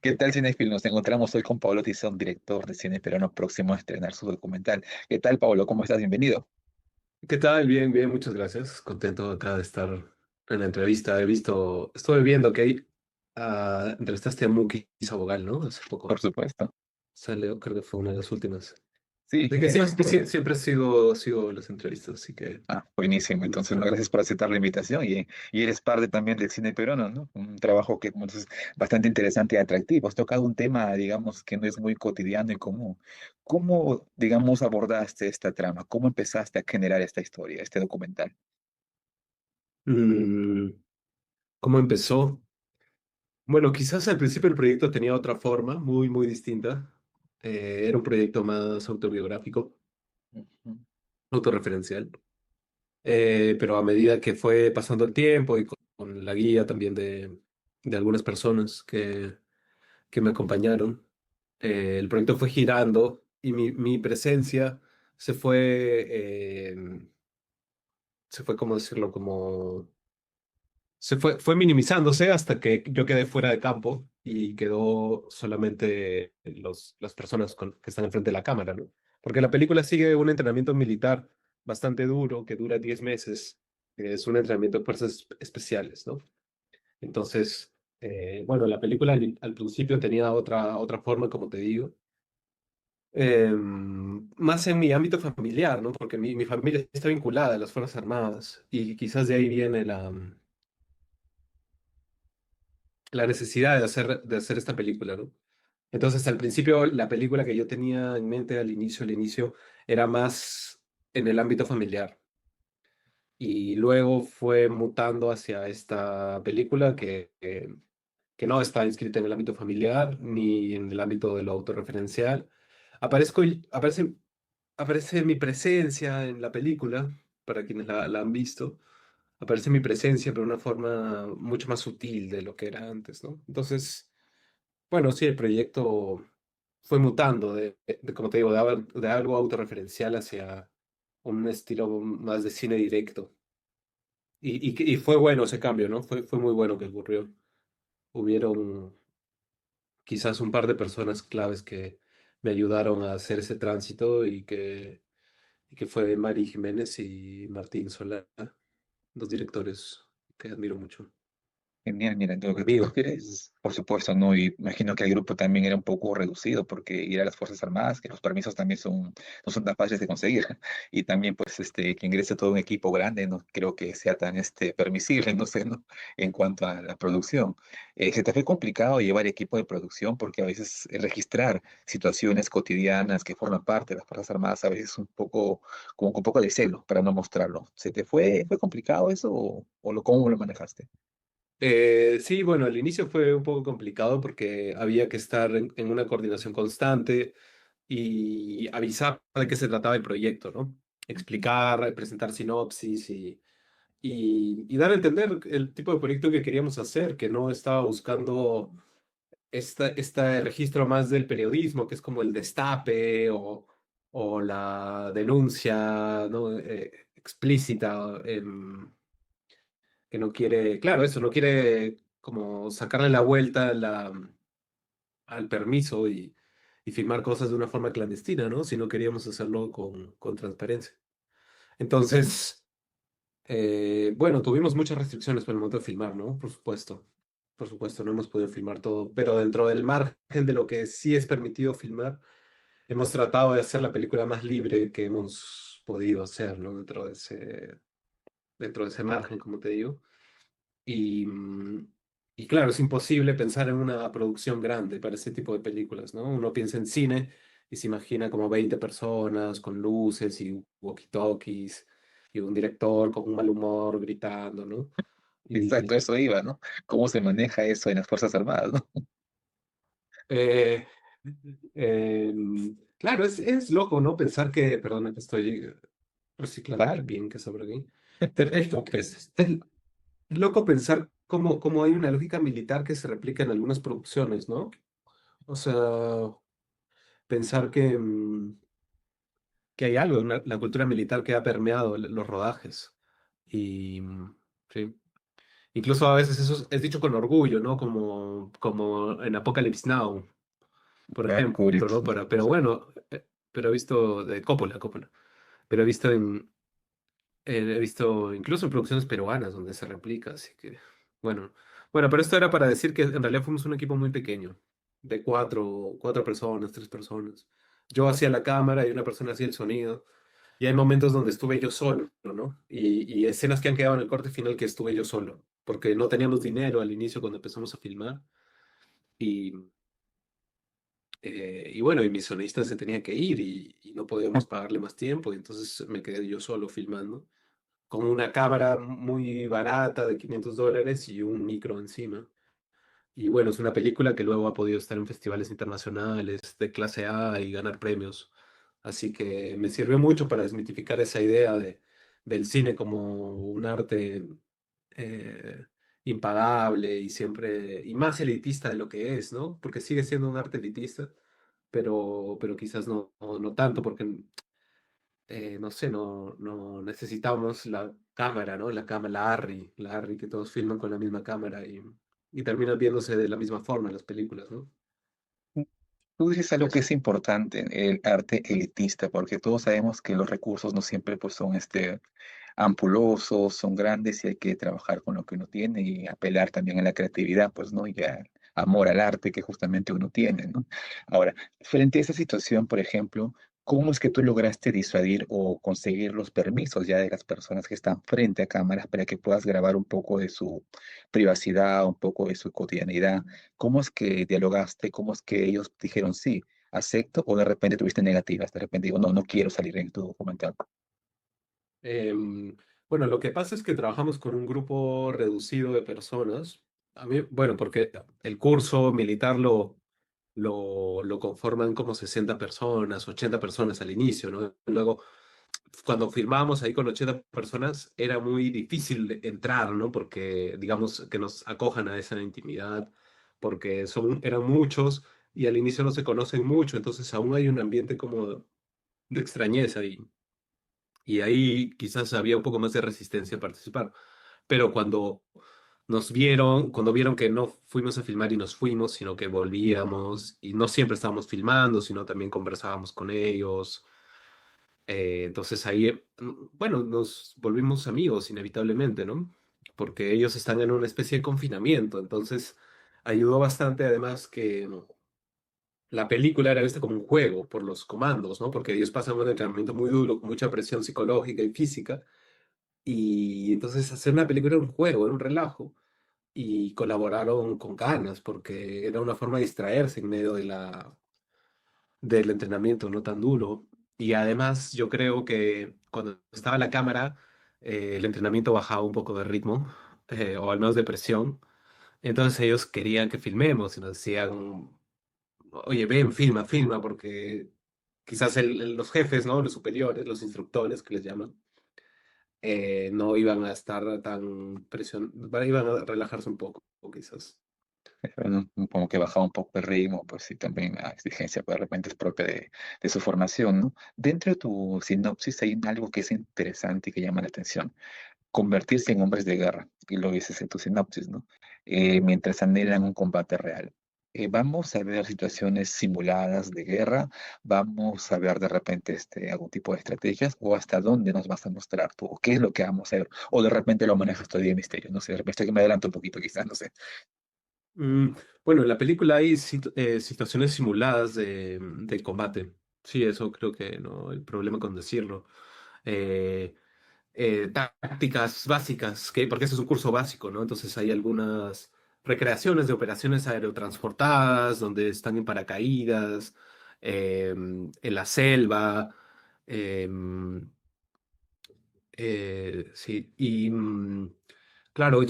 ¿Qué tal, Cinefil? Nos encontramos hoy con Pablo Tizón, director de cine peruano próximo a estrenar su documental. ¿Qué tal, Pablo? ¿Cómo estás? Bienvenido. ¿Qué tal? Bien, bien, muchas gracias. Contento acá de estar en la entrevista. Estuve viendo que ahí entrevistaste a Muki Sabogal, ¿no? Hace Por poco supuesto. salió, creo que fue una de las últimas. Sí, De que siempre sigo las entrevistas, así que buenísimo. me Entonces, no, gusta. gracias por aceptar la invitación y eres parte también del cine peruano, ¿no? Un trabajo que como dices, es bastante interesante y atractivo. Has tocado un tema, digamos, que no es muy cotidiano y común. ¿Cómo, digamos, abordaste esta trama? ¿Cómo empezaste a generar esta historia, este documental? Mm, ¿Cómo empezó? Bueno, quizás al principio el proyecto tenía otra forma, muy distinta. Era un proyecto más autobiográfico, Ujú. autorreferencial. Pero a medida que fue pasando el tiempo y con la guía también de algunas personas que me acompañaron, el proyecto fue girando y mi presencia se fue, ¿cómo decirlo? Fue minimizándose hasta que yo quedé fuera de campo y quedó solamente las personas que están enfrente de la cámara, ¿no? Porque la película sigue un entrenamiento militar bastante duro que dura 10 meses. Es un entrenamiento de fuerzas especiales, ¿no? Entonces, bueno, la película al principio tenía otra forma, como te digo, más en mi ámbito familiar, ¿no? Porque mi familia está vinculada a las Fuerzas Armadas y quizás de ahí viene la necesidad de hacer esta película, ¿no? Entonces, al principio, la película que yo tenía en mente al inicio, era más en el ámbito familiar. Y luego fue mutando hacia esta película que no está inscrita en el ámbito familiar ni en el ámbito de lo autorreferencial. Aparezco, aparece mi presencia en la película, para quienes la han visto. Aparece mi presencia, pero de una forma mucho más sutil de lo que era antes, ¿no? Entonces, bueno, sí, el proyecto fue mutando como te digo, de algo autorreferencial hacia un estilo más de cine directo. Y fue bueno ese cambio, ¿no? Fue muy bueno que ocurrió. Hubieron quizás un par de personas claves que me ayudaron a hacer ese tránsito y que fue Mari Jiménez y Martín Solá, dos directores que admiro mucho. Genial, mira, lo que tú Amigo. quieres, por supuesto, ¿no? Y imagino que el grupo también era un poco reducido porque ir a las Fuerzas Armadas, que los permisos también no son tan fáciles de conseguir. Y también, pues, que ingrese todo un equipo grande, no creo que sea tan, permisible, no sé, ¿no? En cuanto a la producción. ¿Se te fue complicado llevar equipo de producción? Porque a veces registrar situaciones cotidianas que forman parte de las Fuerzas Armadas a veces es un poco, como con un poco de celo para no mostrarlo. ¿Fue complicado eso cómo lo manejaste? Sí, bueno, al inicio fue un poco complicado porque había que estar en una coordinación constante y avisar de qué se trataba el proyecto, ¿no? Explicar, presentar sinopsis y dar a entender el tipo de proyecto que queríamos hacer, que no estaba buscando este registro más del periodismo, que es como el destape o la denuncia, ¿no? Explícita. Que no quiere, claro, eso, no quiere como sacarle la vuelta al permiso y filmar cosas de una forma clandestina, ¿no? Si no queríamos hacerlo con transparencia. Entonces, bueno, tuvimos muchas restricciones por el momento de filmar, ¿no? Por supuesto, no hemos podido filmar todo, pero dentro del margen de lo que sí es permitido filmar, hemos tratado de hacer la película más libre que hemos podido hacer, ¿no? Dentro de ese margen, como te digo. Y, mm, y claro, es imposible pensar en una producción grande para ese tipo de películas, ¿no? Uno piensa en cine y se imagina como 20 personas con luces y walkie-talkies y un director con un mal humor gritando, ¿no? Exacto, Y eso iba, ¿no? ¿Cómo se maneja eso en las Fuerzas Armadas, ¿no? eh, claro, es loco, ¿no? Pensar que, perdona, que estoy reciclando Claro. bien que sobre aquí. Pero es loco pensar cómo hay una lógica militar que se replica en algunas producciones, ¿no? O sea, pensar que hay algo, la cultura militar que ha permeado los rodajes. Y sí. Incluso a veces eso es dicho con orgullo, ¿no? Como en Apocalypse Now, por Ah, ejemplo, Kubrick, ¿no? Pero bueno, pero he visto de Coppola, pero he visto incluso en producciones peruanas donde se replica, así que, bueno. Bueno, pero esto era para decir que en realidad fuimos un equipo muy pequeño, de cuatro personas, tres personas. Yo hacía la cámara y una persona hacía el sonido. Y hay momentos donde estuve yo solo, ¿no? Y escenas que han quedado en el corte final que estuve yo solo, porque no teníamos dinero al inicio cuando empezamos a filmar. Y, y bueno, y mi sonista se tenía que ir y no podíamos pagarle más tiempo, y entonces me quedé yo solo filmando, con una cámara muy barata de $500 y un micro encima. Y bueno, es una película que luego ha podido estar en festivales internacionales de clase A y ganar premios. Así que me sirvió mucho para desmitificar esa idea del cine como un arte eh, impagable y siempre, y más elitista de lo que es, ¿no? Porque sigue siendo un arte elitista, pero quizás no tanto, porque no sé, no necesitamos la cámara, ¿no? La cámara, la Arri, que todos filman con la misma cámara y terminan viéndose de la misma forma en las películas, ¿no? Tú dices algo que es importante, el arte elitista, porque todos sabemos que los recursos no siempre pues, son ampulosos, son grandes y hay que trabajar con lo que uno tiene y apelar también a la creatividad, pues, ¿no? Y al amor al arte que justamente uno tiene, ¿no? Ahora, frente a esa situación, por ejemplo, ¿cómo es que tú lograste disuadir o conseguir los permisos ya de las personas que están frente a cámaras para que puedas grabar un poco de su privacidad, un poco de su cotidianidad? ¿Cómo es que dialogaste? ¿Cómo es que ellos dijeron sí, acepto? ¿O de repente tuviste negativas? De repente digo, no, no quiero salir en tu documental. Em, bueno, lo que pasa es que trabajamos con un grupo reducido de personas. A mí, bueno, porque el curso militar lo conforman como 60 personas, 80 personas al inicio, ¿no? Luego, cuando firmábamos ahí con 80 personas, era muy difícil entrar, ¿no? Porque, digamos, que nos acojan a esa intimidad, porque eran muchos y al inicio no se conocen mucho, entonces aún hay un ambiente como de extrañeza y ahí quizás había un poco más de resistencia a participar. Pero cuando vieron que no fuimos a filmar y nos fuimos, sino que volvíamos y no siempre estábamos filmando, sino también conversábamos con ellos. Entonces ahí, bueno, nos volvimos amigos inevitablemente, ¿no? Porque ellos están en una especie de confinamiento, entonces ayudó bastante además que la película era vista como un juego por los comandos, ¿no? Porque ellos pasan un entrenamiento muy duro, con mucha presión psicológica y física, y entonces hacer una película era un juego, era un relajo, y colaboraron con ganas, porque era una forma de distraerse en medio del entrenamiento no tan duro. Y además yo creo que cuando estaba la cámara, el entrenamiento bajaba un poco de ritmo, o al menos de presión. Entonces ellos querían que filmemos y nos decían, oye, ven, filma, porque quizás los jefes, ¿no? Los superiores, los instructores que les llaman, no iban a estar tan iban a relajarse un poco, quizás. Bueno, como que bajaba un poco el ritmo, pues sí, también la exigencia pues, de repente es propia de su formación, ¿no? Dentro de tu sinopsis hay algo que es interesante y que llama la atención. Convertirse en hombres de guerra, y lo dices en tu sinopsis, ¿no? Mientras anhelan un combate real. Vamos a ver situaciones simuladas de guerra, vamos a ver de repente algún tipo de estrategias, o hasta dónde nos vas a mostrar tú, o qué es lo que vamos a ver, o de repente lo manejas todavía en misterio, no sé, de repente que me adelanto un poquito quizás, no sé. Mm, bueno, en la película hay situaciones simuladas de combate. Sí, eso creo que no hay problema con decirlo. Eh, Tácticas básicas, porque ese es un curso básico, ¿no? Entonces hay algunas recreaciones de operaciones aerotransportadas, donde están en paracaídas, en la selva. em, sí, y claro,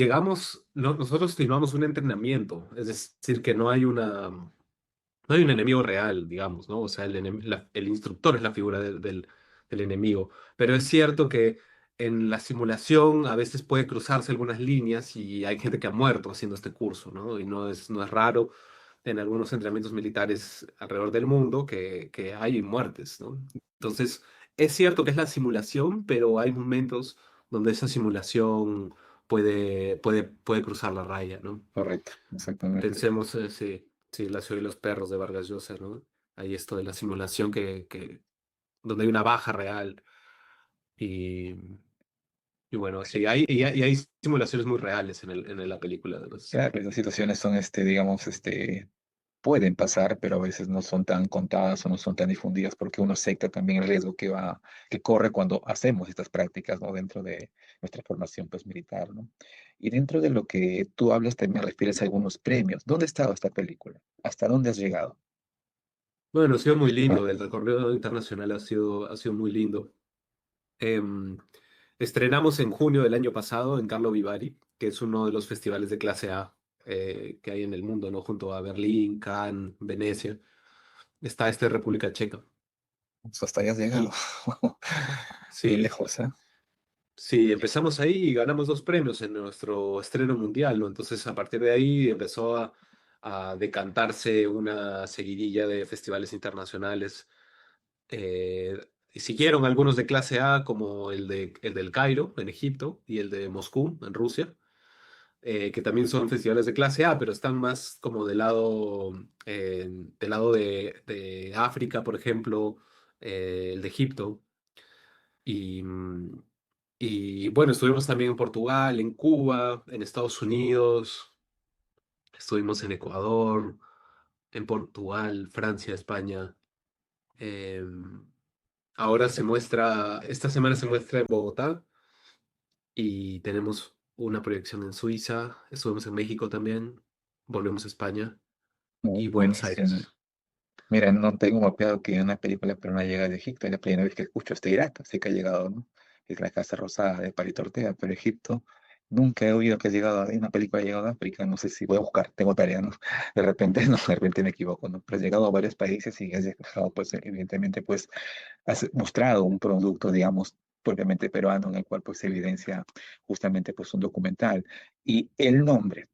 nosotros filmamos un entrenamiento, es decir, que no hay un enemigo real, digamos, ¿no? O sea, el instructor es la figura del enemigo. Pero es cierto que en la simulación a veces puede cruzarse algunas líneas y hay gente que ha muerto haciendo este curso, ¿no? Y no es raro en algunos entrenamientos militares alrededor del mundo que hay muertes, ¿no? Entonces, es cierto que es la simulación, pero hay momentos donde esa simulación puede cruzar la raya, ¿no? Correcto, exactamente. Pensemos, sí, La ciudad y los perros de Vargas Llosa, ¿no? Hay esto de la simulación donde hay una baja real y, y bueno, sí, hay simulaciones muy reales en la película de los... Claro, esas situaciones son, digamos, pueden pasar, pero a veces no son tan contadas o no son tan difundidas porque uno acepta también el riesgo que corre cuando hacemos estas prácticas, ¿no? Dentro de nuestra formación, pues, militar, ¿no? Y dentro de lo que tú hablas también refieres a algunos premios. ¿Dónde ha estado esta película? ¿Hasta dónde has llegado? Bueno, ha sido muy lindo, el recorrido internacional ha sido muy lindo. Em, Estrenamos en junio del año pasado en Carlo Vivari, que es uno de los festivales de clase A que hay en el mundo, ¿no? Junto a Berlín, Cannes, Venecia. Está República Checa. Hasta ahí has llegado. Y Bien sí, lejos, ¿eh? sí, empezamos ahí y ganamos dos premios en nuestro estreno mundial, ¿no? Entonces, a partir de ahí empezó a decantarse una seguidilla de festivales internacionales. Y siguieron algunos de clase A, como el del Cairo, en Egipto, y el de Moscú, en Rusia, que también son festivales de clase A, pero están más como del lado de África, por ejemplo, el de Egipto. Y, y bueno, estuvimos también en Portugal, en Cuba, en Estados Unidos, estuvimos en Ecuador, en Portugal, Francia, España. em, Ahora esta semana se muestra en Bogotá y tenemos una proyección en Suiza, estuvimos en México también, volvemos a España Muy y Buenos buenísimo. Aires. Mira, no tengo mapeado que una película peruana llega de Egipto, es la primera vez que escucho este Irak, así que ha llegado, ¿no? Es la Casa Rosada de Palito Ortega, pero Egipto, nunca he oído que ha llegado, una película ha llegado a África, no sé si voy a buscar, tengo tarea, ¿no? De repente, no, de repente me equivoco, ¿no? Pero has llegado a varios países y has dejado, pues, evidentemente, pues, has mostrado un producto, digamos, propiamente peruano, en el cual, pues, se evidencia justamente, pues, un documental. Y el nombre,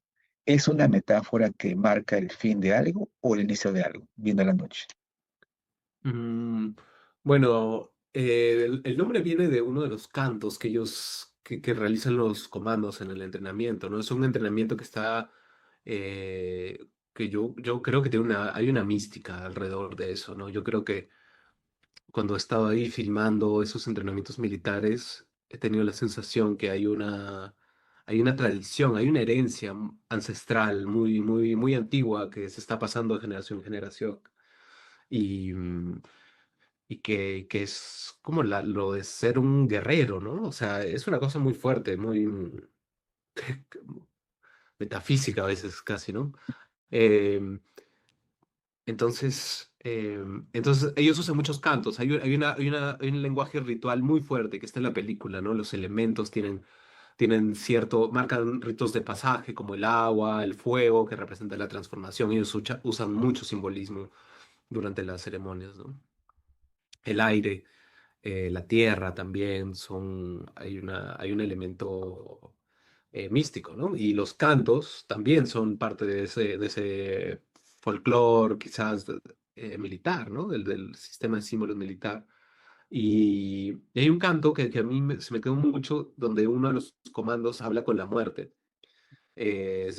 ¿es una metáfora que marca el fin de algo o el inicio de algo, viendo la noche? Mm, bueno, el nombre viene de uno de los cantos que realizan los comandos en el entrenamiento, ¿no? Es un entrenamiento que yo creo que hay una mística alrededor de eso, ¿no? Yo creo que cuando he estado ahí filmando esos entrenamientos militares, he tenido la sensación que hay una tradición, hay una herencia ancestral muy antigua que se está pasando de generación en generación. Y, y que es como lo de ser un guerrero, ¿no? O sea, es una cosa muy fuerte, muy metafísica a veces casi, ¿no? Em, entonces ellos usan muchos cantos, hay un lenguaje ritual muy fuerte que está en la película, ¿no? Los elementos marcan ritos de pasaje como el agua, el fuego, que representa la transformación, ellos usan mucho simbolismo durante las ceremonias, ¿no? El aire. La tierra también hay un elemento místico, ¿no? Y los cantos también son parte de ese folclore quizás militar, ¿no? Del sistema de símbolos militar. Y hay un canto que a mí se me quedó mucho, donde uno de los comandos habla con la muerte.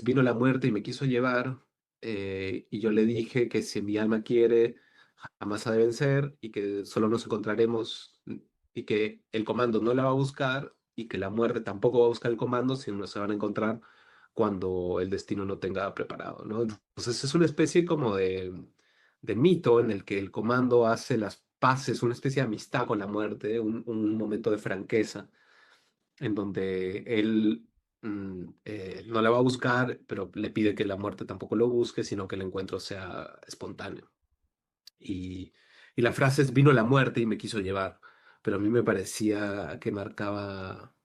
Vino la muerte y me quiso llevar, y yo le dije que si mi alma quiere, jamás ha de vencer y que solo nos encontraremos y que el comando no la va a buscar y que la muerte tampoco va a buscar el comando, sino se van a encontrar cuando el destino no tenga preparado, ¿no? Entonces es una especie como de mito en el que el comando hace las paces, una especie de amistad con la muerte, un momento de franqueza en donde él no la va a buscar, pero le pide que la muerte tampoco lo busque, sino que el encuentro sea espontáneo. Y, y la frase es, vino la muerte y me quiso llevar, pero a mí me parecía que marcaba,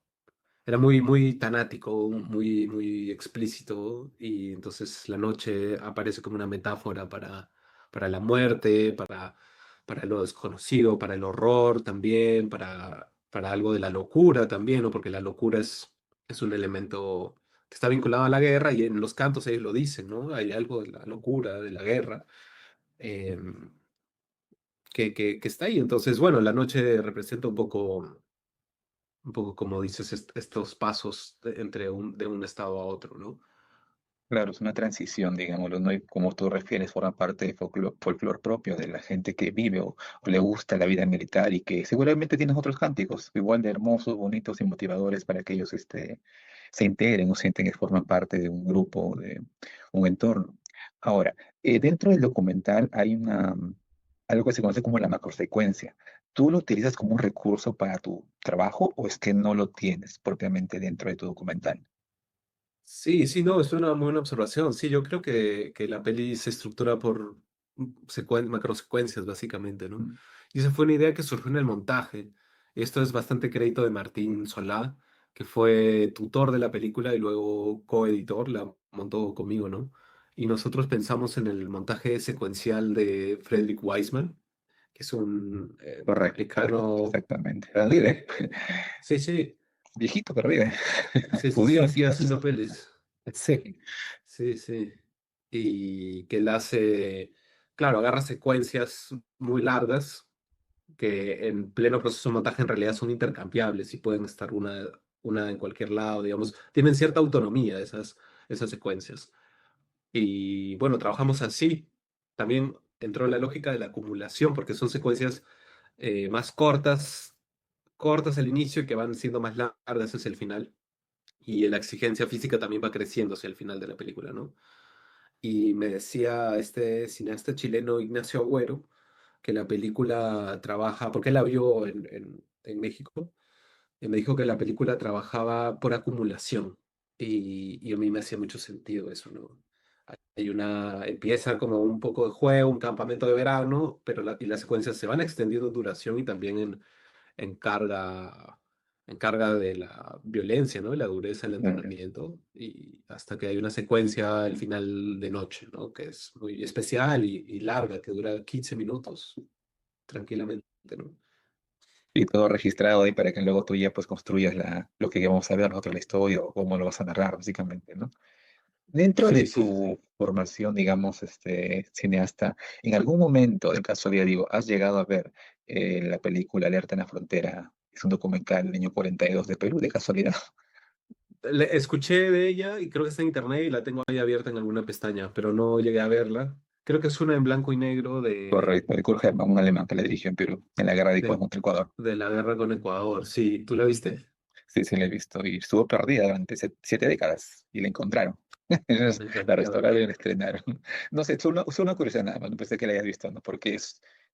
era muy tanático, muy explícito, y entonces la noche aparece como una metáfora para la muerte, para lo desconocido, para el horror también, para algo de la locura también, ¿no? Porque la locura es un elemento que está vinculado a la guerra, y en los cantos ellos lo dicen, ¿no? Hay algo de la locura, de la guerra. em, que está ahí. Entonces, bueno, la noche representa un poco. un poco como dices, estos pasos de un estado a otro, ¿no? Claro, es una transición, digámoslo, ¿no? Y como tú refieres, forma parte de folclore propio de la gente que vive o le gusta la vida militar y que seguramente tienes otros cánticos, igual de hermosos, bonitos y motivadores para que ellos se integren o sienten que forman parte de un grupo, de un entorno. Ahora, dentro del documental hay algo que se conoce como la macrosecuencia. ¿Tú lo utilizas como un recurso para tu trabajo o es que no lo tienes propiamente dentro de tu documental? Sí, sí, no, es una muy buena observación. Sí, yo creo que la peli se estructura por macrosecuencias, básicamente, ¿no? Y esa fue una idea que surgió en el montaje. Esto es bastante crédito de Martín Solá, que fue tutor de la película y luego coeditor, la montó conmigo, ¿no? Y nosotros pensamos en el montaje secuencial de Frederick Wiseman, que es un Correcto, africano. exactamente. Pero vive, Sí, sí, viejito, pero vive. sí, sí, Judío, sí, así sigue es. haciendo pelis. Sí, Sí, sí. Y que él hace, claro, agarra secuencias muy largas que en pleno proceso de montaje en realidad son intercambiables y pueden estar una en cualquier lado, digamos. Tienen cierta autonomía esas secuencias. Y bueno, trabajamos así. También entró la lógica de la acumulación, porque son secuencias más cortas al inicio y que van siendo más largas hacia el final. Y la exigencia física también va creciendo hacia el final de la película, ¿no? Y me decía este cineasta chileno Ignacio Agüero que la película trabaja, porque él la vio en México, y me dijo que la película trabajaba por acumulación. Y a mí me hacía mucho sentido eso, ¿no? Empieza como un poco de juego, un campamento de verano, pero y las secuencias se van extendiendo en duración y también en carga, en carga de la violencia, ¿no? Y la dureza del claro. entrenamiento, y hasta que hay una secuencia al final de noche, ¿no? Que es muy especial y larga, que dura 15 minutos, tranquilamente, ¿no? Y todo registrado ahí para que luego tú ya pues construyas lo que vamos a ver nosotros la historia o cómo lo vas a narrar, básicamente, ¿no? Dentro de Sí, sí. tu formación, digamos, cineasta, ¿en algún momento, de casualidad, digo, has llegado a ver la película Alerta en la Frontera? Es un documental del año 42 de Perú, de casualidad. Escuché de ella y creo que está en internet y la tengo ahí abierta en alguna pestaña, pero no llegué a verla. Creo que es una en blanco y negro Correcto, de Kurt Hermann, un alemán que la dirigió en Perú, en la guerra de de, contra Ecuador. de la guerra con Ecuador. Sí, ¿tú la viste? Sí, sí, la he visto. Y estuvo perdida durante 7 décadas y la encontraron. Me La encantó. restauraron y la estrenaron. No sé, es una curiosidad nada más, no pensé que la hayas visto, ¿no? Porque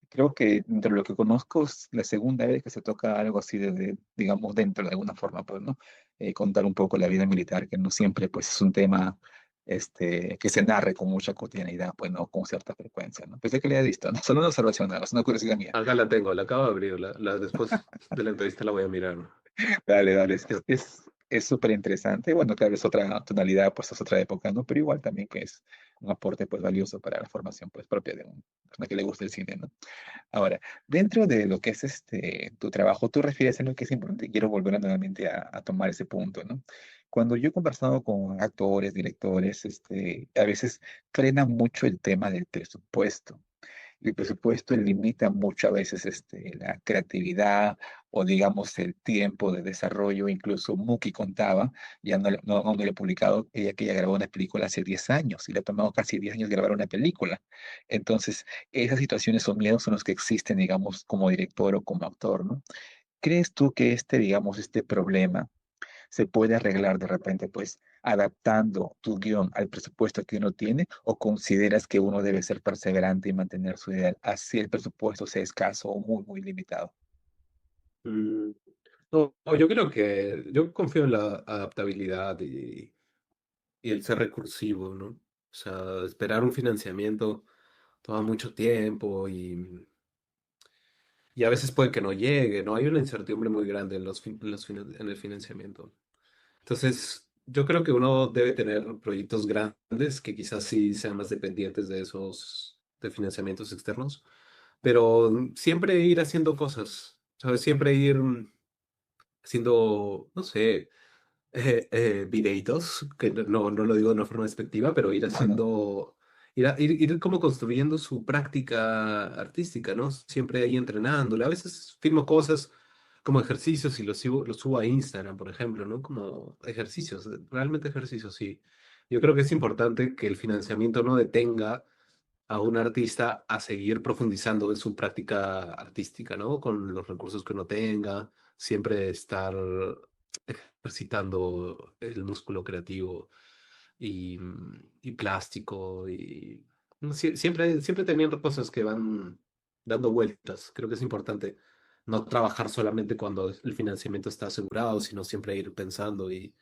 creo que entre lo que conozco es la segunda vez que se toca algo así digamos, dentro de alguna forma, pues, ¿no? Contar un poco la vida militar, que no siempre, pues, es un tema, que se narre con mucha cotidianidad, pues, ¿no? Con cierta frecuencia, ¿no? Pensé que la hayas visto, ¿no? Solo una observación nada más, una curiosidad mía. Acá la tengo, la acabo de abrir. Después de la entrevista la voy a mirar. Dale, dale, es súper interesante. Bueno, claro, es otra tonalidad, pues es otra época, ¿no? Pero igual también que es un aporte pues valioso para la formación pues propia de una persona que le gusta el cine, ¿no? Ahora, dentro de lo que es tu trabajo, tú refieres a lo que es importante, quiero volver nuevamente a tomar ese punto, ¿no? Cuando yo he conversado con actores, directores, a veces frenan mucho el tema del presupuesto. El presupuesto limita mucho a veces la creatividad o digamos el tiempo de desarrollo. Incluso Muki contaba, ya no lo he publicado, ella que ella grabó una película hace 10 años y le ha tomado casi 10 años grabar una película. Entonces, esas situaciones o miedos son los que existen, digamos, como director o como actor, ¿no? ¿Crees tú que digamos, este problema se puede arreglar de repente, pues, adaptando tu guión al presupuesto que uno tiene, o consideras que uno debe ser perseverante y mantener su ideal, así el presupuesto sea escaso o muy, muy limitado? Mm, No, no, yo creo yo confío en la adaptabilidad y el ser recursivo, ¿no? O sea, esperar un financiamiento toma mucho tiempo y a veces puede que no llegue, ¿no? Hay una incertidumbre muy grande en el financiamiento. Entonces, yo creo que uno debe tener proyectos grandes que quizás sí sean más dependientes de financiamientos externos, pero siempre ir haciendo cosas, ¿sabes? Siempre ir haciendo, no sé, videitos, que no lo digo de una forma despectiva, pero ir No, no. haciendo, ir como construyendo su práctica artística, ¿no? Siempre ahí entrenándole. A veces filmo cosas como ejercicios y los subo a Instagram, por ejemplo, ¿no? Como ejercicios, realmente ejercicios, sí. Yo creo que es importante que el financiamiento no detenga a un artista a seguir profundizando en su práctica artística, ¿no? Con los recursos que uno tenga, siempre estar ejercitando el músculo creativo y plástico y siempre teniendo cosas que van dando vueltas. Creo que es importante no trabajar solamente cuando el financiamiento está asegurado, sino siempre ir pensando y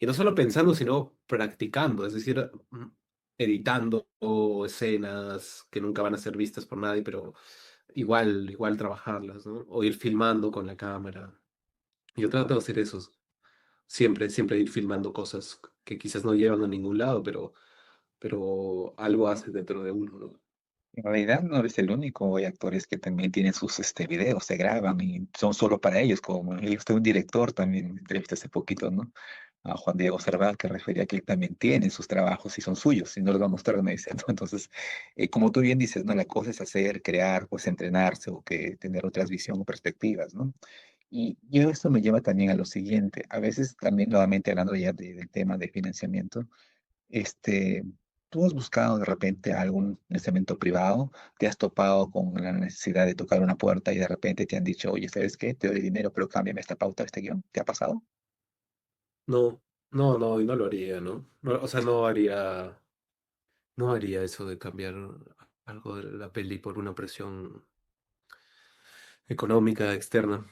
no solo pensando, sino practicando, es decir, editando escenas que nunca van a ser vistas por nadie, pero igual trabajarlas, ¿no? O ir filmando con la cámara. Yo trato de hacer eso, siempre ir filmando cosas que quizás no llevan a ningún lado, pero algo hace dentro de uno, ¿no? En realidad no eres el único, hay actores que también tienen sus videos, se graban y son solo para ellos, como y usted un director también entrevisté hace poquito, ¿no? A Juan Diego Cerval, que refería que él también tiene sus trabajos y son suyos, y no los va a mostrar, me dice, ¿no? Entonces, como tú bien dices, ¿no? La cosa es hacer, crear, pues entrenarse o que tener otras visiones o perspectivas, ¿no? Y yo esto me lleva también a lo siguiente, a veces también nuevamente hablando ya del tema de financiamiento, este, ¿tú has buscado de repente algún financiamiento privado? ¿Te has topado con la necesidad de tocar una puerta y de repente te han dicho, oye, ¿sabes qué? Te doy dinero, pero cámbiame esta pauta, este guión? ¿Te ha pasado? No, no, y no lo haría, ¿no? O sea, no haría eso de cambiar algo de la peli por una presión económica externa.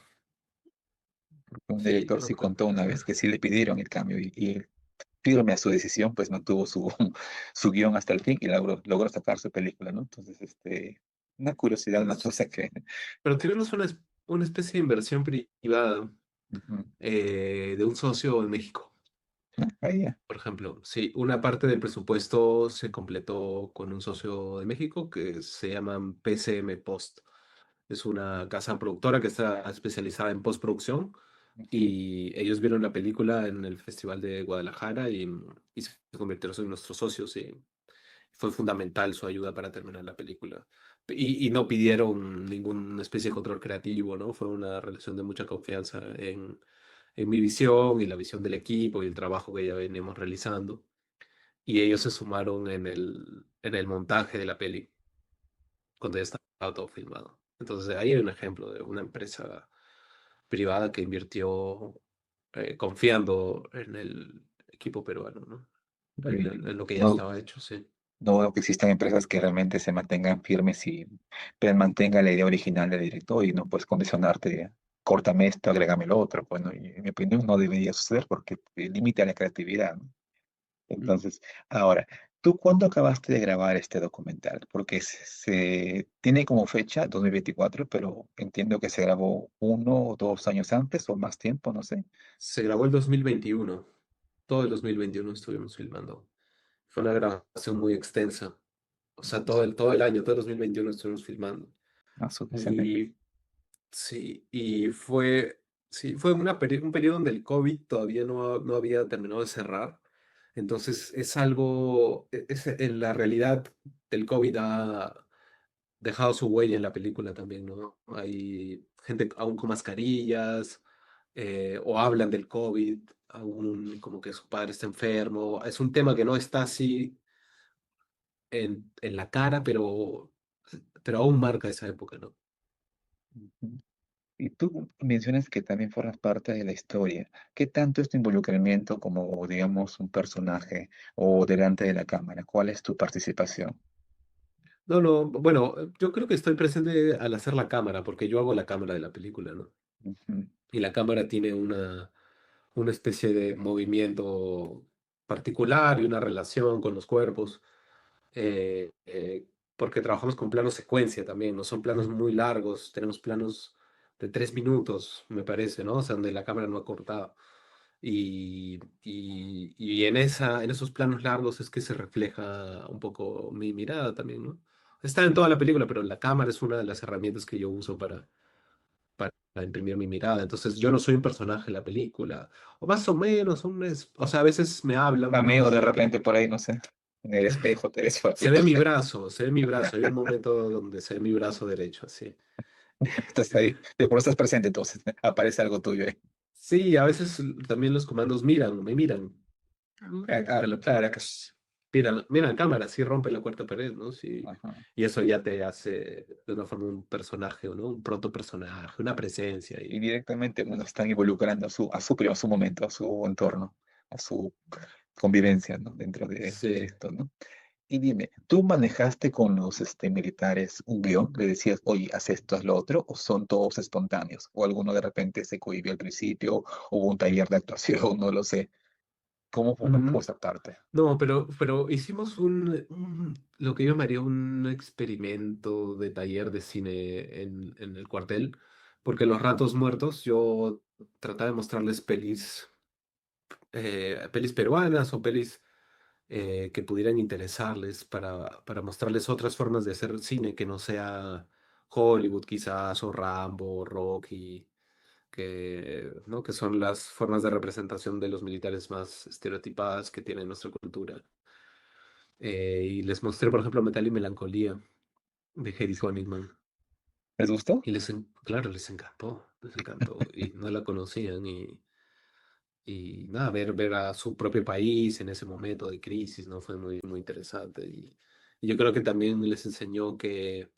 Un Sí, director no sí creo. contó una vez que sí le pidieron el cambio y firme a su decisión, pues mantuvo su guión hasta el fin y logró sacar su película, ¿no? Entonces, una curiosidad, una cosa que... Pero tuvimos una especie de inversión privada Ujú. de un socio en México, Ahí ya. por ejemplo. Sí, una parte del presupuesto se completó con un socio de México que se llaman PCM Post. Es una casa productora que está especializada en postproducción Ujú. y ellos vieron la película en el Festival de Guadalajara y se convirtieron en nuestros socios y fue fundamental su ayuda para terminar la película. Y no pidieron ninguna especie de control creativo, ¿no? Fue una relación de mucha confianza en mi visión y la visión del equipo y el trabajo que ya venimos realizando. Y ellos se sumaron en el montaje de la peli, cuando ya estaba todo filmado. Entonces ahí hay un ejemplo de una empresa privada que invirtió confiando en el equipo peruano, ¿no? En lo que ya No, estaba hecho, sí. no veo que existan empresas que realmente se mantengan firmes y pues, mantengan la idea original del director y no puedes condicionarte, córtame esto, agrégame lo otro. Bueno, y en mi opinión no debería suceder porque limita la creatividad, ¿no? Mm. Entonces, ahora, ¿tú cuándo acabaste de grabar este documental? Porque tiene como fecha 2024, pero entiendo que se grabó 1 o 2 años antes o más tiempo, no sé. Se grabó el 2021. Todo el 2021 estuvimos filmando. Fue una grabación muy extensa. O sea, todo el año, todo el 2021 estuvimos filmando. Ah, suficiente. Y sí, fue un periodo donde el COVID todavía no había terminado de cerrar. Entonces es algo, en la realidad del COVID ha dejado su huella en la película también, ¿no? Hay gente aún con mascarillas, o hablan del COVID, aún como que su padre está enfermo. Es un tema que no está así en la cara, pero aún marca esa época, ¿no? Ujú. Y tú mencionas que también formas parte de la historia. ¿Qué tanto es tu involucramiento como, digamos, un personaje o delante de la cámara? ¿Cuál es tu participación? No, no, bueno, yo creo que estoy presente al hacer la cámara, porque yo hago la cámara de la película, ¿no? Ujú. Y la cámara tiene una especie de movimiento particular y una relación con los cuerpos, porque trabajamos con planos secuencia también, no son planos muy largos, tenemos planos de 3 minutos, me parece, ¿no? O sea, donde la cámara no ha cortado. Y en esos planos largos es que se refleja un poco mi mirada también, ¿no? Está en toda la película, pero la cámara es una de las herramientas que yo uso para imprimir mi mirada. Entonces, yo no soy un personaje en la película, o más o menos, o sea, a veces me hablan, Amigo, de repente por ahí, no sé, en el espejo te ves por ahí. se ve mi brazo, se ve mi brazo. Hay un momento donde se ve mi brazo derecho, así. Estás ahí, por eso estás presente entonces, aparece algo tuyo ahí. Sí, a veces también los comandos me miran. Caracas. Mira, cámara, sí rompe la cuarta pared, ¿no? Sí. Ajá. Y eso ya te hace de una forma un personaje, ¿no? Un proto personaje, una presencia Y ahí. directamente bueno, están involucrando a su momento, a su entorno, a su convivencia, ¿no? Dentro de Sí. esto, ¿no? Y dime, ¿tú manejaste con los militares un guión? ¿Le decías, oye, haz esto, haz lo otro? ¿O son todos espontáneos? ¿O alguno de repente se cohibió al principio? ¿Hubo un taller de actuación? No lo sé. ¿Cómo fue Mm, esa parte? no, pero hicimos lo que yo llamaría un experimento de taller de cine en el cuartel, porque en los ratos muertos yo trataba de mostrarles pelis peruanas o pelis que pudieran interesarles para mostrarles otras formas de hacer cine que no sea Hollywood quizás, o Rambo, o Rocky, ¿no? Que son las formas de representación de los militares más estereotipadas que tiene nuestra cultura. Y les mostré, por ejemplo, Metal y Melancolía de Hedy Honigman. ¿Les gustó? Y claro, les encantó, y no la conocían, y nada, ver a su propio país en ese momento de crisis, ¿no? Fue muy, muy interesante. Y yo creo que también les enseñó que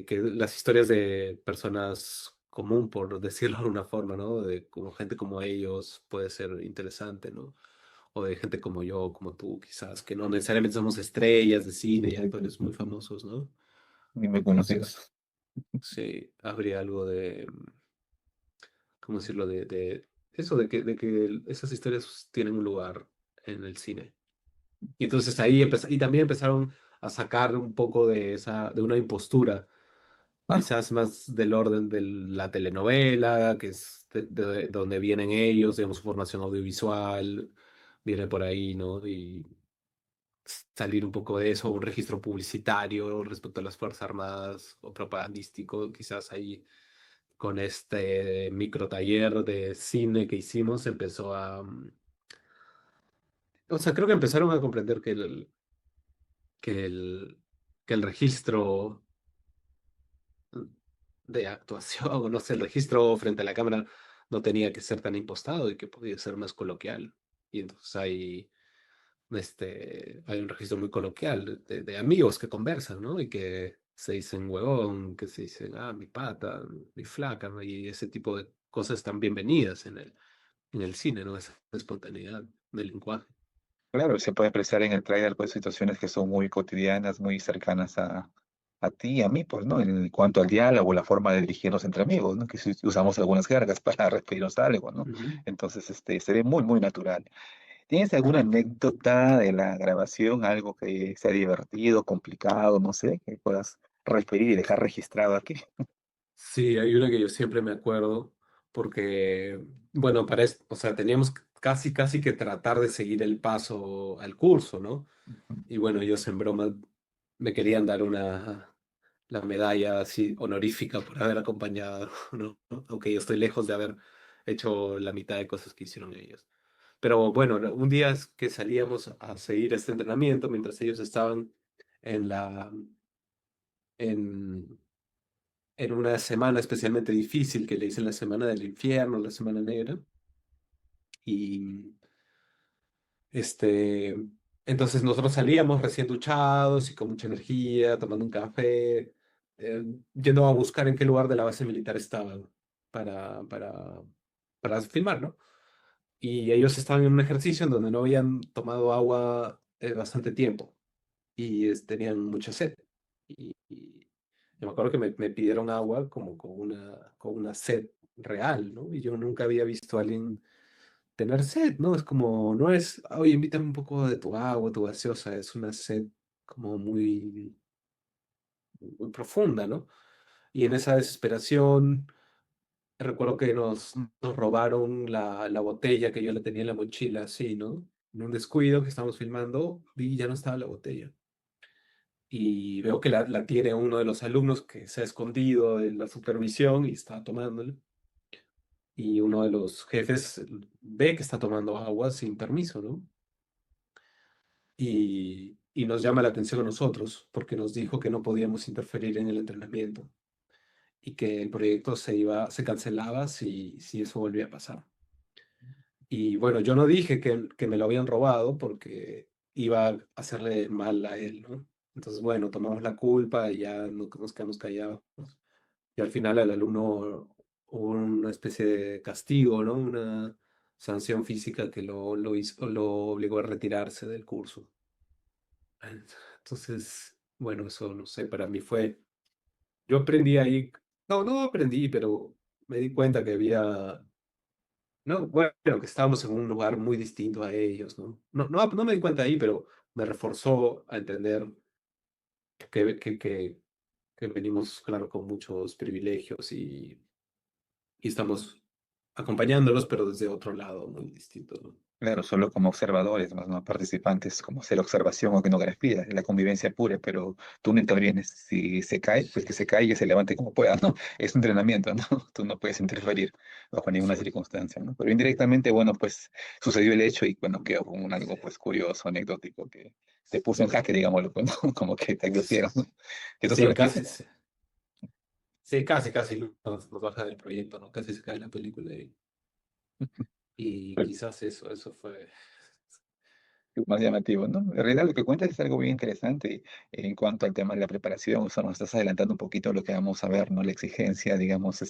las historias de personas común, por decirlo de alguna forma, ¿no? De como gente como ellos puede ser interesante, ¿no? O de gente como yo, como tú, quizás, que no necesariamente somos estrellas de cine y actores muy famosos, ¿no? Ni me conocidos. Entonces, sí, habría algo de, ¿cómo decirlo? De eso, de que esas historias tienen un lugar en el cine. Y entonces ahí y también empezaron a sacar un poco de una impostura, Ah, quizás más del orden de la telenovela, que es de donde vienen ellos, digamos, su formación audiovisual, viene por ahí, ¿no? Y salir un poco de eso, un registro publicitario respecto a las Fuerzas Armadas o propagandístico, quizás ahí con este micro taller de cine que hicimos, empezó o sea, creo que empezaron a comprender que el, que el registro de actuación, o no sé, el registro frente a la cámara no tenía que ser tan impostado y que podía ser más coloquial. Y entonces hay un registro muy coloquial de amigos que conversan, ¿no? Y que se dicen huevón, que se dicen, mi pata, mi flaca, ¿no? Y ese tipo de cosas están bienvenidas en el cine, ¿no? Esa espontaneidad del lenguaje. claro, se puede expresar en el tráiler pues situaciones que son muy cotidianas, muy cercanas a ti y a mí, pues, ¿no? En cuanto al diálogo, la forma de dirigirnos entre amigos, ¿no? Que si usamos algunas jergas para referirnos a algo, ¿no? Ujú. Entonces, se ve muy, muy natural. ¿Tienes alguna anécdota de la grabación, algo que sea divertido, complicado, no sé, que puedas referir y dejar registrado aquí? Sí, hay una que yo siempre me acuerdo porque, bueno, o sea, teníamos casi, casi que tratar de seguir el paso al curso, ¿no? Y bueno, ellos en broma me querían dar la medalla así honorífica por haber acompañado, ¿no? Aunque yo estoy lejos de haber hecho la mitad de cosas que hicieron ellos. Pero bueno, un día es que salíamos a seguir este entrenamiento mientras ellos estaban en la, en, en una semana especialmente difícil que le dicen la semana del infierno, la semana negra. Y este, entonces nosotros salíamos recién duchados y con mucha energía, tomando un café, yendo a buscar en qué lugar de la base militar estaban para, para, para filmar, ¿no? Y ellos estaban en un ejercicio en donde no habían tomado agua bastante tiempo y tenían mucha sed. Y yo me acuerdo que me pidieron agua como con una sed real, ¿no? Y yo nunca había visto a alguien tener sed, ¿no? Es como, no es, oye, invítame un poco de tu agua, tu gaseosa, es una sed como muy, muy profunda, ¿no? Y en esa desesperación, recuerdo que nos robaron la botella que yo la tenía en la mochila, así, ¿no? En un descuido que estábamos filmando, vi y ya no estaba la botella. Y veo que la tiene uno de los alumnos que se ha escondido de la supervisión y está tomándola. Y uno de los jefes ve que está tomando agua sin permiso, ¿no? Y nos llama la atención a nosotros porque nos dijo que no podíamos interferir en el entrenamiento. y que el proyecto se cancelaba si eso volvía a pasar. Y bueno, yo no dije que me lo habían robado porque iba a hacerle mal a él, ¿no? Entonces, bueno, tomamos la culpa y ya nos quedamos callados. Y al final al alumno hubo una especie de castigo, ¿no? Una sanción física que lo obligó a retirarse del curso. Entonces, bueno, eso no sé, para mí fue. Yo aprendí ahí. No, no aprendí, pero me di cuenta que había. No, bueno, que estábamos en un lugar muy distinto a ellos, ¿no? No me di cuenta ahí, pero me reforzó a entender que, que, que, que venimos, claro, con muchos privilegios y estamos acompañándolos, pero desde otro lado muy distinto, ¿no? Claro, solo como observadores, más no participantes, como hacer observación o etnografía, la convivencia pura, pero tú no intervienes. Si se cae, pues que Sí, se caiga y se levante como pueda, ¿no? Es un entrenamiento, ¿no? Tú no puedes interferir bajo ninguna sí. circunstancia, ¿no? Pero indirectamente, bueno, pues sucedió el hecho y bueno, quedó como un algo pues curioso, anecdótico, que te puso en jaque, digámoslo, pues, ¿no? Como que te advirtieron, ¿no? ¿Esto se Sí, repite? casi, sí. Sí, casi nos baja del proyecto, ¿no? Casi se cae la película y quizás eso fue. Más llamativo, ¿no? En realidad lo que cuentas es algo muy interesante en cuanto al tema de la preparación, o sea, nos estás adelantando un poquito lo que vamos a ver, ¿no? La exigencia, digamos,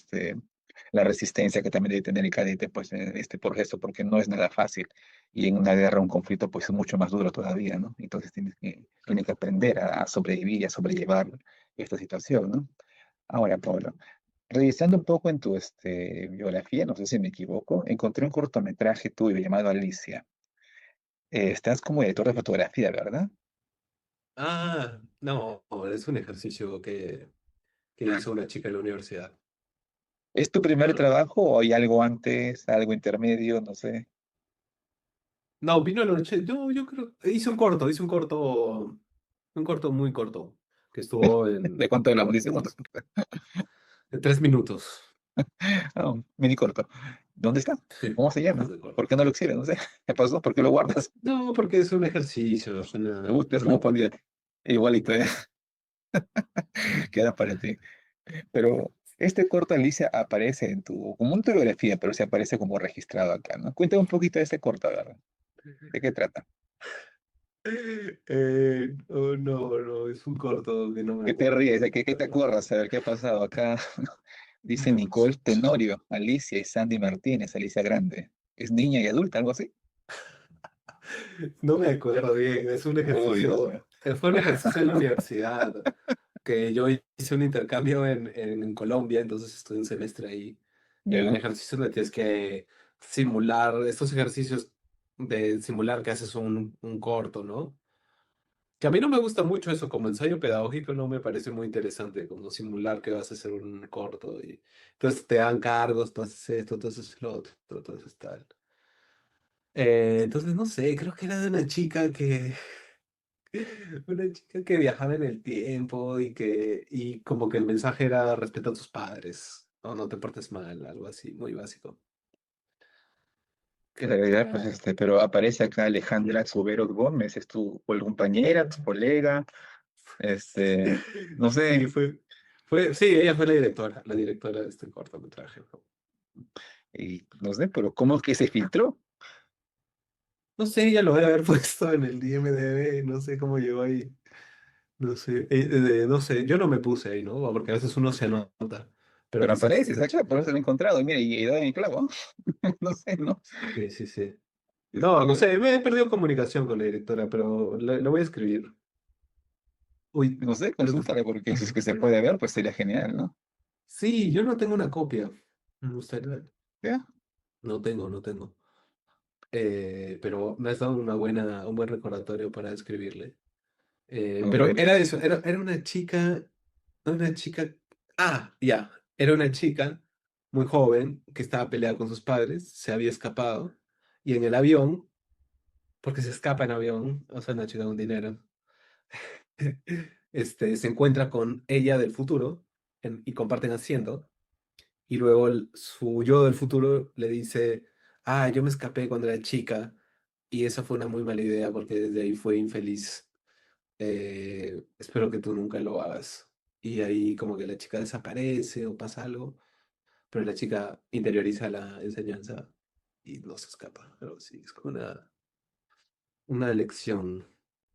la resistencia que también debe tener el cadete, pues, en este proceso, porque no es nada fácil. Y en una guerra, un conflicto, pues, es mucho más duro todavía, ¿no? Entonces tienes que aprender a sobrevivir y a sobrellevar esta situación, ¿no? Ahora, Pablo, revisando un poco en tu biografía, no sé si me equivoco, encontré un cortometraje tuyo llamado Alicia. Estás como director de fotografía, ¿verdad? Ah, no, es un ejercicio que hizo una chica en la universidad. ¿Es tu primer trabajo o hay algo antes, algo intermedio? No sé. No, vino en la noche. Yo creo. Un corto muy corto, que estuvo ¿De cuánto hablamos? Dice cuánto. en 3 minutos. Ah, un mini corto. ¿Dónde está? Sí, ¿Cómo se llama? bastante ¿Por corto. qué no lo exhibes? No sé. ¿Qué pasó? ¿Por qué lo guardas? No, porque es un ejercicio. Me gusta, es como ponía. Igualito, ¿eh? Queda para ti. Pero este corto, Alicia, aparece como en tu biografía, pero se aparece como registrado acá, ¿no? Cuéntame un poquito de este corto, ¿verdad? ¿De qué trata? Oh, no, es un corto que no me ¿Qué te acuerdo. ríes? ¿De qué te acuerdas? A ver, ¿qué ha pasado acá? Dice Nicole Tenorio, Alicia y Sandy Martínez, Alicia Grande. ¿Es niña y adulta, algo así? No me acuerdo bien, es un Uy, ejercicio, uy. fue un ejercicio en la universidad, que yo hice un intercambio en Colombia, entonces estuve un semestre ahí, y hay un Ya. ejercicio donde tienes que simular, estos ejercicios de simular que haces un corto, ¿no? Que a mí no me gusta mucho eso, como ensayo pedagógico no me parece muy interesante, como simular que vas a hacer un corto, y entonces te dan cargos, tú haces esto, tú haces lo otro, entonces tal. Entonces, no sé, creo que era de una chica que viajaba en el tiempo y como que el mensaje era respeta a tus padres, no te portes mal, algo así, muy básico. En Creo que realidad, pues era. pero aparece acá Alejandra Cubero Gómez, es tu compañera, tu colega, no Sí, sé, sí, ella fue la directora de este cortometraje. y no sé, pero ¿cómo es que se filtró? No sé, ella lo debe haber puesto en el IMDb, no sé cómo llegó ahí, no sé, no sé, yo no me puse ahí, ¿no? Porque a veces uno se anota, pero Pero quizás aparece, esta está acá, chica. por eso lo he encontrado, y mira, y da en el clavo, no sé, ¿no? Sí, sí, sí. No, no Este, sé, me he perdido comunicación con la directora, pero le voy a escribir. Uy, no sé, creo que consúltale, porque si es que se puede ver, pues sería genial, ¿no? sí, yo no tengo una copia. Me gustaría. ¿Ya? No tengo. Pero me has dado un buen recordatorio para escribirle. A Pero ver, era eso, era una chica. Ah, ya, era una chica muy joven que estaba peleada con sus padres, se había escapado y en el avión, porque se escapa en avión, o sea, una chica con dinero, se encuentra con ella del futuro y comparten asiento. Y luego su yo del futuro le dice, ah, yo me escapé cuando era chica y esa fue una muy mala idea porque desde ahí fue infeliz. Espero que tú nunca lo hagas. y ahí como que la chica desaparece o pasa algo, pero la chica interioriza la enseñanza y no se escapa. Pero sí, es como una lección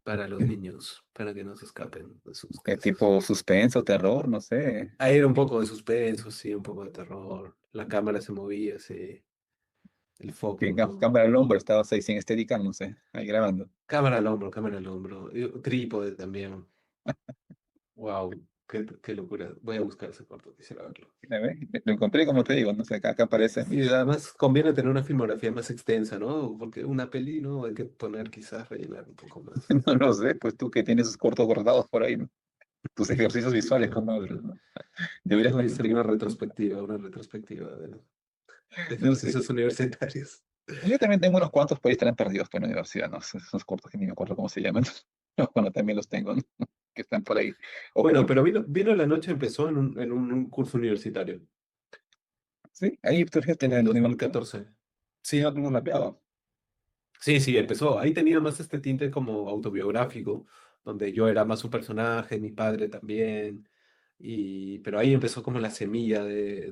para los niños, para que no se escapen de sus ¿Qué casas. tipo suspenso, terror? No sé. Ahí era un poco de suspenso, sí, un poco de terror. La cámara se movía, sí, el Que foco, ¿no? cámara al hombro, estabas ahí sin Steadicam, no sé, ahí grabando. Cámara al hombro. Trípode también. Wow, qué locura. Voy a buscar ese corto, quisiera verlo. A ver, lo encontré, como te digo, no sé, acá aparece. Y además conviene tener una filmografía más extensa, ¿no? Porque una peli, ¿no? Hay que poner quizás rellenar un poco más. No lo sé, pues tú que tienes sus cortos guardados por ahí, ¿no? Tus ejercicios visuales, como deberías Hay que hacer compartir. una retrospectiva de No sé. ejercicios universitarios. Yo también tengo unos cuantos, por ahí estarán perdidos por la universidad, ¿no? Esos cortos que ni me acuerdo cómo se llaman. Bueno, también los tengo, ¿no? Que están por ahí Bueno, ocultos. pero vino la noche, empezó en un curso universitario, Sí, ahí tú fíjate en en el momento. 2014. Sí, no tengo mapeado. Sí, sí, empezó. Ahí tenía más este tinte como autobiográfico, donde yo era más un personaje, mi padre también. Pero ahí empezó como la semilla de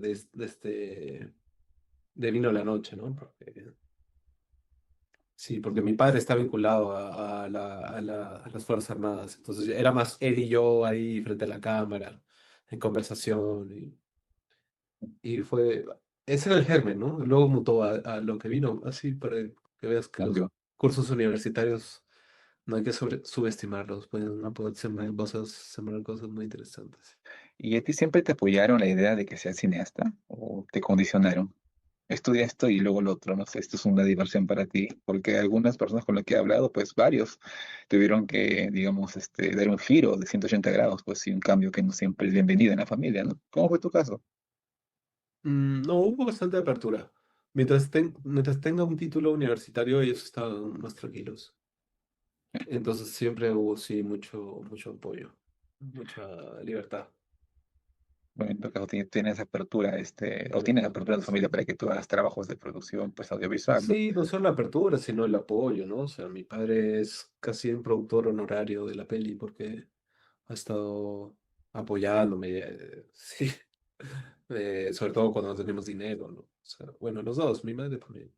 Vino la Noche, ¿no? Sí, porque mi padre está vinculado a las Fuerzas Armadas. Entonces era más él y yo ahí frente a la cámara, en conversación. Ese era el germen, ¿no? Luego mutó a lo que vino, así para que veas que los Cambio. cursos universitarios no hay que subestimarlos, pueden sembrar cosas muy interesantes. ¿Y a ti siempre te apoyaron la idea de que seas cineasta o te condicionaron? Estudia esto y luego lo otro, no sé, esto es una diversión para ti, porque algunas personas con las que he hablado, pues varios tuvieron que, digamos, dar un giro de 180 grados, pues sí, un cambio que no siempre es bienvenido en la familia, ¿no? ¿Cómo fue tu caso? No, hubo bastante apertura. Mientras tenga un título universitario, ellos estaban más tranquilos. Entonces siempre hubo, sí, mucho apoyo, mucha libertad. Bueno, en tu caso tienes apertura, o tienes apertura en tu familia para que tú hagas trabajos de producción, pues audiovisual, ¿no? Sí, no solo la apertura, sino el apoyo, ¿no? O sea, mi padre es casi un productor honorario de la peli porque ha estado apoyándome, sí, sobre todo cuando no tenemos dinero, ¿no? O sea, bueno, los dos, mi madre también.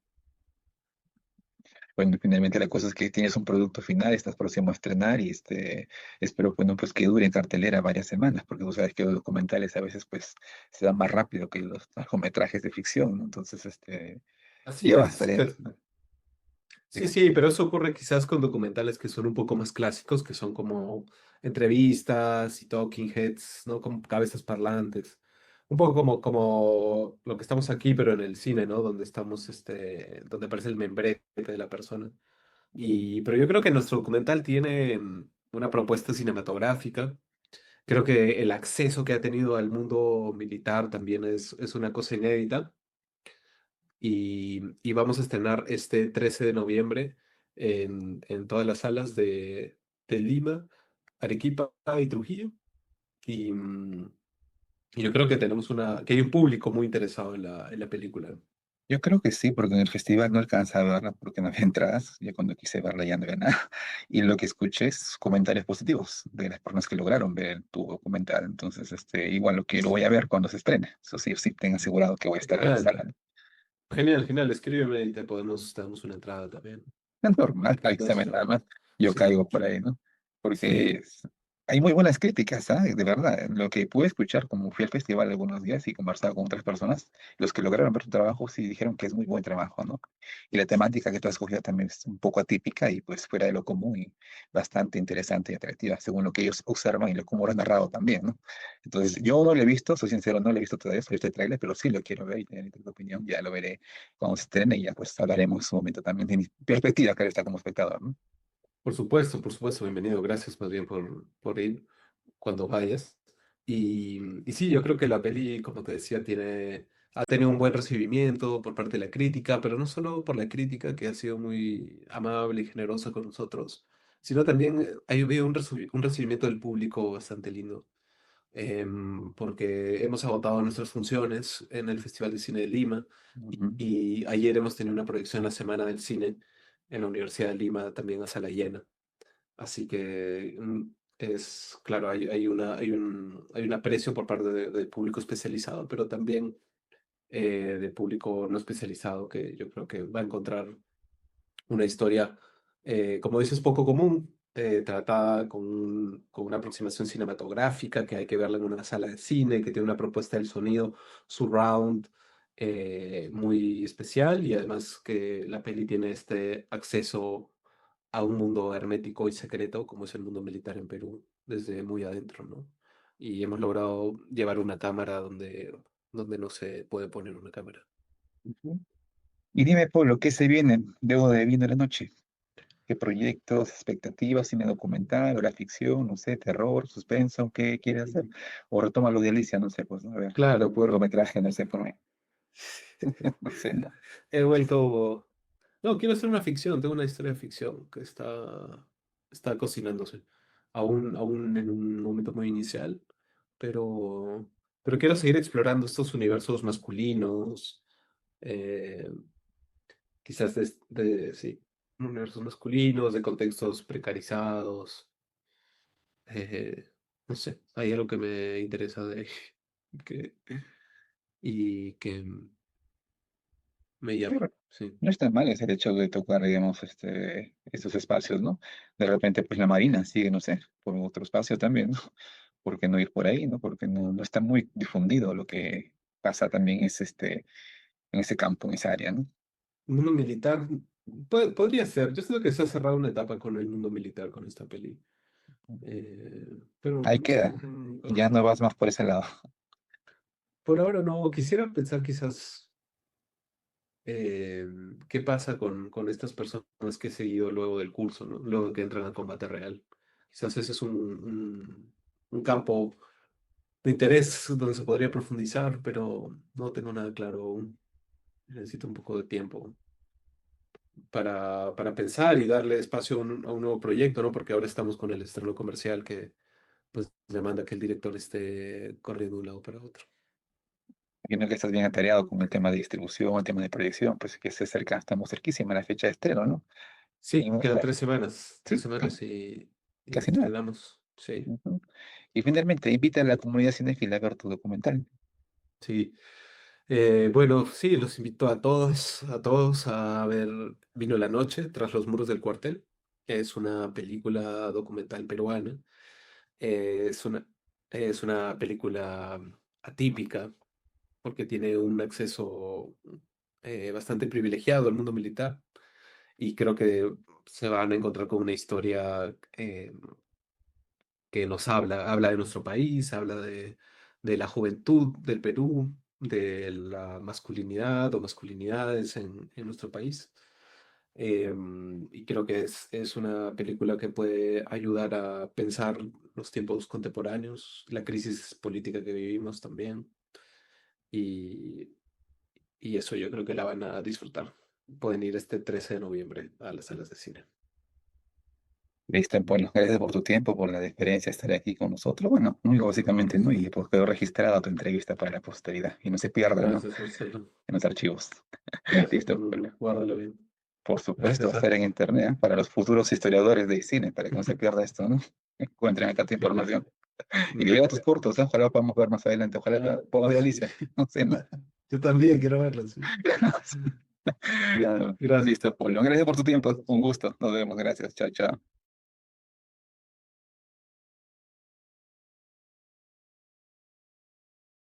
Bueno, finalmente la cosa es que tienes un producto final, estás próximo a estrenar y espero, bueno, pues que dure en cartelera varias semanas, porque tú sabes que los documentales a veces pues se dan más rápido que los largometrajes de ficción, ¿no? Entonces, Así lleva es, estaré. sí, sí, pero eso ocurre quizás con documentales que son un poco más clásicos, que son como entrevistas y talking heads, ¿no? Como cabezas parlantes. Un poco como lo que estamos aquí, pero en el cine, ¿no? Donde estamos, donde aparece el membrete de la persona. Pero yo creo que nuestro documental tiene una propuesta cinematográfica. Creo que el acceso que ha tenido al mundo militar también es una cosa inédita y vamos a estrenar este 13 de noviembre en todas las salas de Lima, Arequipa y Trujillo. Y, mm, y yo creo que que hay un público muy interesado en la película. Yo creo que sí, porque en el festival no alcanzaba a verla porque no había entradas, ya cuando quise verla ya no había nada, y lo que escuché es comentarios positivos de las personas que lograron ver tu documental, entonces, igual lo voy a ver cuando se estrene, eso sí, sí, ten asegurado que voy a estar en la Genial, sala. genial, genial. Escríbeme y te damos una entrada también. Es normal, avísame Entonces, nada más, yo sí, caigo por ahí, ¿no? Porque sí. hay muy buenas críticas, ¿sabes? De verdad, lo que pude escuchar, como fui al festival algunos días y conversaba con otras personas, los que lograron ver tu trabajo sí dijeron que es muy buen trabajo, ¿no? Y la temática que tú has escogido también es un poco atípica y pues fuera de lo común y bastante interesante y atractiva, según lo que ellos observan y lo como lo has narrado también, ¿no? Entonces, yo no lo he visto, soy sincero, no lo he visto todavía, soy este tráiler, pero sí lo quiero ver y tener tu opinión, ya lo veré cuando se estrene y ya pues hablaremos en su momento también de mi perspectiva, que está como espectador, ¿no? Por supuesto, bienvenido. Gracias más bien por ir cuando vayas. Y sí, yo creo que la peli, como te decía, ha tenido un buen recibimiento por parte de la crítica, pero no solo por la crítica, que ha sido muy amable y generosa con nosotros, sino también ha habido un recibimiento del público bastante lindo, porque hemos agotado nuestras funciones en el Festival de Cine de Lima Ujú. y ayer hemos tenido una proyección la Semana del Cine en la Universidad de Lima, también a sala llena. Así que claro, hay un aprecio por parte del público especializado, pero también de público no especializado que yo creo que va a encontrar una historia, como dices, poco común, tratada con una aproximación cinematográfica, que hay que verla en una sala de cine, que tiene una propuesta del sonido surround muy especial y además que la peli tiene este acceso a un mundo hermético y secreto como es el mundo militar en Perú, desde muy adentro, ¿no? Y hemos logrado llevar una cámara donde no se puede poner una cámara. Ujú. Y dime, Pablo, ¿qué se viene de viendo la noche? ¿Qué proyectos, expectativas, cine documental, hora ficción, no sé, terror, suspenso, qué quieres hacer? O retoma lo de Alicia, no sé, pues, a ver, Claro, cortometraje, no sé, por mí. No sé, no, he vuelto. No, quiero hacer una ficción, tengo una historia de ficción que está cocinándose. Aún en un momento muy inicial, pero, pero quiero seguir explorando estos universos masculinos, eh, quizás sí, universos masculinos, de contextos precarizados. eh, no sé, hay algo que me interesa que, y que me llama, pero sí. no está mal ese hecho de tocar, digamos, estos espacios, ¿no? De repente, pues la Marina sigue, no sé, por otro espacio también, ¿no? ¿Por qué no ir por ahí, no? Porque no está muy difundido lo que pasa también en ese campo, en esa área, ¿no? Mundo militar, podría ser. Yo siento que se ha cerrado una etapa con el mundo militar con esta peli. Pero Ahí no sé, queda, ya no vas más por ese lado. por ahora no. Quisiera pensar quizás qué pasa con estas personas que he seguido luego del curso, ¿no? Luego que entran al combate real. Quizás ese es un campo de interés donde se podría profundizar, pero no tengo nada claro aún. Necesito un poco de tiempo para pensar y darle espacio a un nuevo proyecto, ¿no? Porque ahora estamos con el estreno comercial que pues demanda que el director esté corriendo de un lado para otro. Imagino que estás bien atareado con el tema de distribución, el tema de proyección, pues que se acerca, estamos cerquísima a la fecha de estreno, ¿no? Y Sí, bueno, quedan tres sí, semanas y casi nada. estrenamos. Sí, Ujú. Y finalmente, invita a la comunidad cinéfila a ver tu documental. sí. Bueno, sí, los invito a todos a ver Vino la noche tras los muros del cuartel. Es una película documental peruana. Es es una película atípica porque tiene un acceso bastante privilegiado al mundo militar y creo que se van a encontrar con una historia que nos habla de nuestro país, habla de la juventud del Perú, de la masculinidad o masculinidades en nuestro país. Y creo que es una película que puede ayudar a pensar los tiempos contemporáneos, la crisis política que vivimos también. Y, y eso yo creo que la van a disfrutar. Pueden ir este 13 de noviembre a las salas de cine. Listo, bueno, gracias por tu tiempo, por la deferencia de estar aquí con nosotros. Bueno, único básicamente, ¿no? Y pues quedó registrada tu entrevista para la posteridad y no se pierda, ¿no? Gracias, Marcelo. En los archivos. Listo, bueno, Guárdalo bien. por supuesto, va Gracias. a estar en internet, ¿eh? Para los futuros historiadores de cine, para que no se pierda esto, ¿no? Encuentren acá tu información. Y que vea tus cortos, ¿eh? Ojalá podamos ver más adelante. Ojalá pueda ver Alicia. No sé, ¿no? Yo también quiero verlo, sí. Ya, Gracias. listo, Polo. Gracias por tu tiempo. Un gusto. Nos vemos. Gracias. Chao, chao.